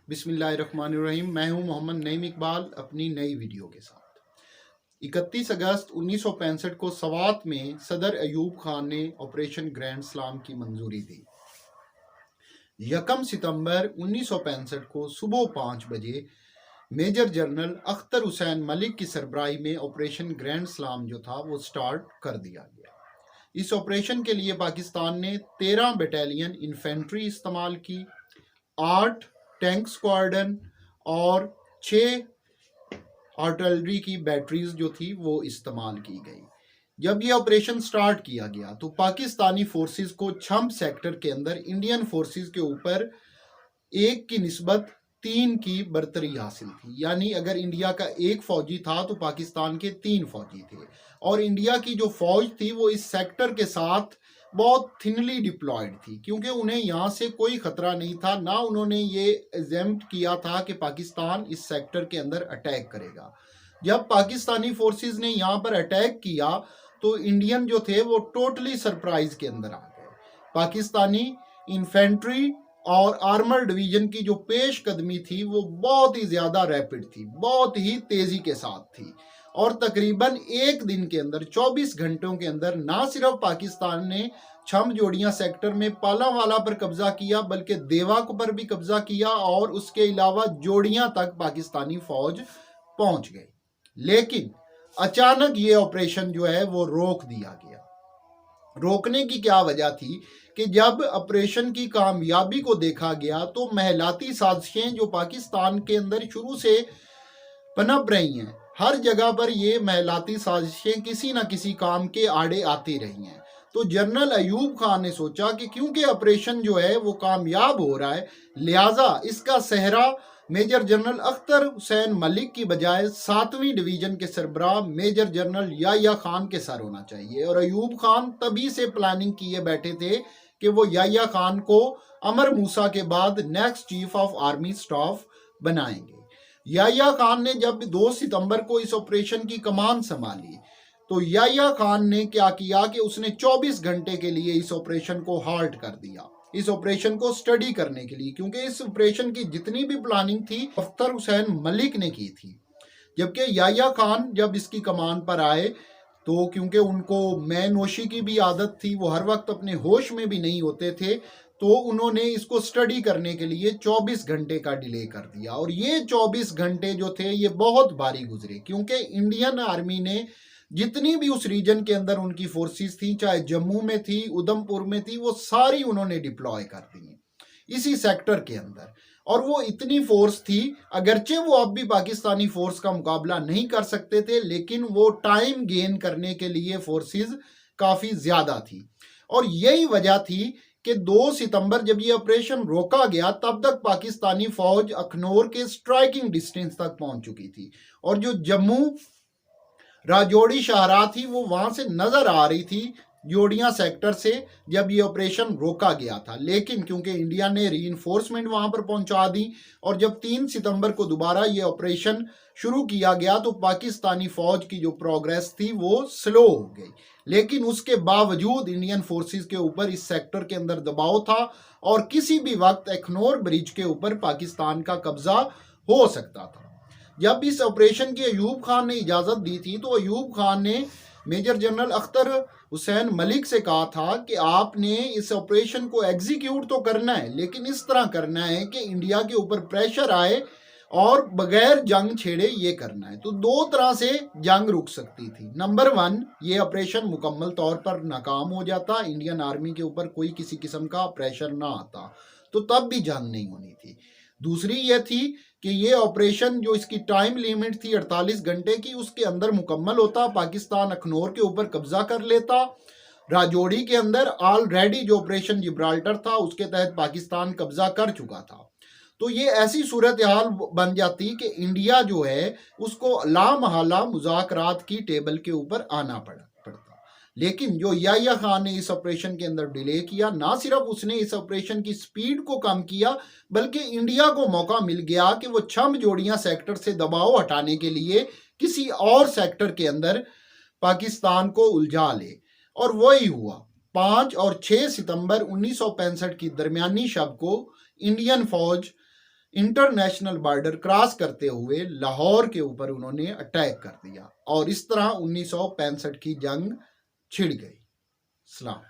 बिस्मिल्लाहिर्रहमानिर्रहीम। मैं हूं मोहम्मद नईम इकबाल अपनी नई वीडियो के साथ। 31 अगस्त 1965 को सवात में सदर अयूब खान ने ऑपरेशन ग्रैंड स्लाम की मंजूरी दी। 1 सितंबर 1965 को सुबह 5 बजे मेजर जनरल अख्तर हुसैन मलिक की सरबराही में ऑपरेशन ग्रैंड स्लाम जो था वो स्टार्ट कर दिया गया। इस ऑपरेशन के लिए पाकिस्तान ने 13 बटालियन इन्फेंट्री इस्तेमाल की, 8 टैंक स्क्वाड्रन और 6 आर्टिलरी की बैटरीज जो थी वो इस्तेमाल की गई। जब ये ऑपरेशन स्टार्ट किया गया तो पाकिस्तानी फोर्सेस को छम्ब सेक्टर के अंदर इंडियन फोर्सेस के ऊपर 1 की निस्बत 3 की बर्तरी हासिल थी। यानी अगर इंडिया का 1 फौजी था तो पाकिस्तान के 3 फौजी थे, और इंडिया की जो फौज थी वो इस सेक्टर के साथ बहुत थिनली डिप्लॉयड थी, क्योंकि उन्हें यहाँ से कोई खतरा नहीं था। ना उन्होंने ये एजेम्प्ट किया था कि पाकिस्तान इस सेक्टर के अंदर अटैक करेगा। जब पाकिस्तानी फोर्सेस ने यहाँ पर अटैक किया तो इंडियन जो थे वो टोटली सरप्राइज के अंदर आ गए। पाकिस्तानी इन्फेंट्री और आर्मर डिवीजन की जो पेश कदमी थी वो बहुत ही ज़्यादा रैपिड थी, बहुत ही तेज़ी के साथ थी, और तकरीबन एक दिन के अंदर 24 घंटों के अंदर ना सिर्फ पाकिस्तान ने छम्ब जोड़ियां सेक्टर में पालावाला पर कब्जा किया बल्कि देवा पर भी कब्जा किया, और उसके अलावा जोड़ियां तक पाकिस्तानी फौज पहुंच गई। लेकिन अचानक ये ऑपरेशन जो है वो रोक दिया गया। रोकने की क्या वजह थी कि जब ऑपरेशन की कामयाबी को देखा गया तो महलाती साजिशें जो पाकिस्तान के अंदर शुरू से पनप रही हैं, हर जगह पर ये महलाती साजिशें किसी न किसी काम के आड़े आती रही हैं। तो जनरल अयूब खान ने सोचा कि क्योंकि ऑपरेशन जो है वो कामयाब हो रहा है, लिहाजा इसका सेहरा मेजर जनरल अख्तर हुसैन मलिक की बजाय 7वीं डिवीजन के सरबराह मेजर जनरल याह्या खान के सर होना चाहिए। और अयूब खान तभी से प्लानिंग किए बैठे थे कि वो याह्या खान को अमर मूसा के बाद next chief of army staff बनाएंगे। याह्या खान ने जब 2 सितंबर को इस ऑपरेशन की कमान संभाली तो याह्या खान ने क्या किया कि उसने 24 घंटे के लिए इस ऑपरेशन को हाल्ट कर दिया, इस ऑपरेशन को स्टडी करने के लिए, क्योंकि इस ऑपरेशन की जितनी भी प्लानिंग थी अख्तर हुसैन मलिक ने की थी। जबकि याह्या खान जब इसकी कमान पर आए तो क्योंकि उनको मैनोशी की भी आदत थी, वो हर वक्त अपने होश में भी नहीं होते थे, तो उन्होंने इसको स्टडी करने के लिए 24 घंटे का डिले कर दिया। और ये 24 घंटे जो थे ये बहुत भारी गुजरे, क्योंकि इंडियन आर्मी ने जितनी भी उस रीजन के अंदर उनकी फोर्सेस थी, चाहे जम्मू में थी, उधमपुर में थी, वो सारी उन्होंने डिप्लॉय कर दी इसी सेक्टर के अंदर। और वो इतनी फोर्स थी, अगरचे वो अब भी पाकिस्तानी फोर्स का मुकाबला नहीं कर सकते थे, लेकिन वो टाइम गेन करने के लिए फोर्सेस काफ़ी ज़्यादा थी। और यही वजह थी कि 2 सितंबर जब ये ऑपरेशन रोका गया तब तक पाकिस्तानी फौज अखनौर के स्ट्राइकिंग डिस्टेंस तक पहुंच चुकी थी, और जो जम्मू राजौड़ी शाहराह थी वो वहां से नजर आ रही थी जोड़ियां सेक्टर से जब ये ऑपरेशन रोका गया था। लेकिन क्योंकि इंडिया ने रीइंफोर्समेंट वहां पर पहुंचा दी और जब 3 सितंबर को दोबारा ये ऑपरेशन शुरू किया गया तो पाकिस्तानी फौज की जो प्रोग्रेस थी वो स्लो हो गई। लेकिन उसके बावजूद इंडियन फोर्सेस के ऊपर इस सेक्टर के अंदर दबाव था और किसी भी वक्त अखनौर ब्रिज के ऊपर पाकिस्तान का कब्जा हो सकता था। जब इस ऑपरेशन की अयूब खान ने इजाज़त दी थी तो अयूब खान ने मेजर जनरल अख्तर हुसैन मलिक से कहा था कि आपने इस ऑपरेशन को एग्जीक्यूट तो करना है, लेकिन इस तरह करना है कि इंडिया के ऊपर प्रेशर आए और बगैर जंग छेड़े ये करना है। तो 2 तरह से जंग रुक सकती थी। नंबर 1, ये ऑपरेशन मुकम्मल तौर पर नाकाम हो जाता, इंडियन आर्मी के ऊपर कोई किसी किस्म का प्रेशर ना आता, तो तब भी जंग नहीं होनी थी। दूसरी ये थी कि ये ऑपरेशन जो इसकी टाइम लिमिट थी 48 घंटे की, उसके अंदर मुकम्मल होता, पाकिस्तान अखनौर के ऊपर कब्जा कर लेता। राजौड़ी के अंदर ऑलरेडी जो ऑपरेशन जिब्राल्टर था उसके तहत पाकिस्तान कब्जा कर चुका था। तो ये ऐसी सूरत हाल बन जाती कि इंडिया जो है उसको लामहला मुज़ाकरात की टेबल के ऊपर आना पड़ता। लेकिन जो याह्या खान ने इस ऑपरेशन के अंदर डिले किया, ना सिर्फ उसने इस ऑपरेशन की स्पीड को कम किया बल्कि इंडिया को मौका मिल गया कि वो छम्ब जोड़ियां सेक्टर से दबाव हटाने के लिए किसी और सेक्टर के अंदर पाकिस्तान को उलझा ले। और वही हुआ। 5 और 6 सितंबर 1965 की दरमियानी शब को इंडियन फौज इंटरनेशनल बॉर्डर क्रॉस करते हुए लाहौर के ऊपर उन्होंने अटैक कर दिया और इस तरह 1965 की जंग छिड़ गई। सलाम।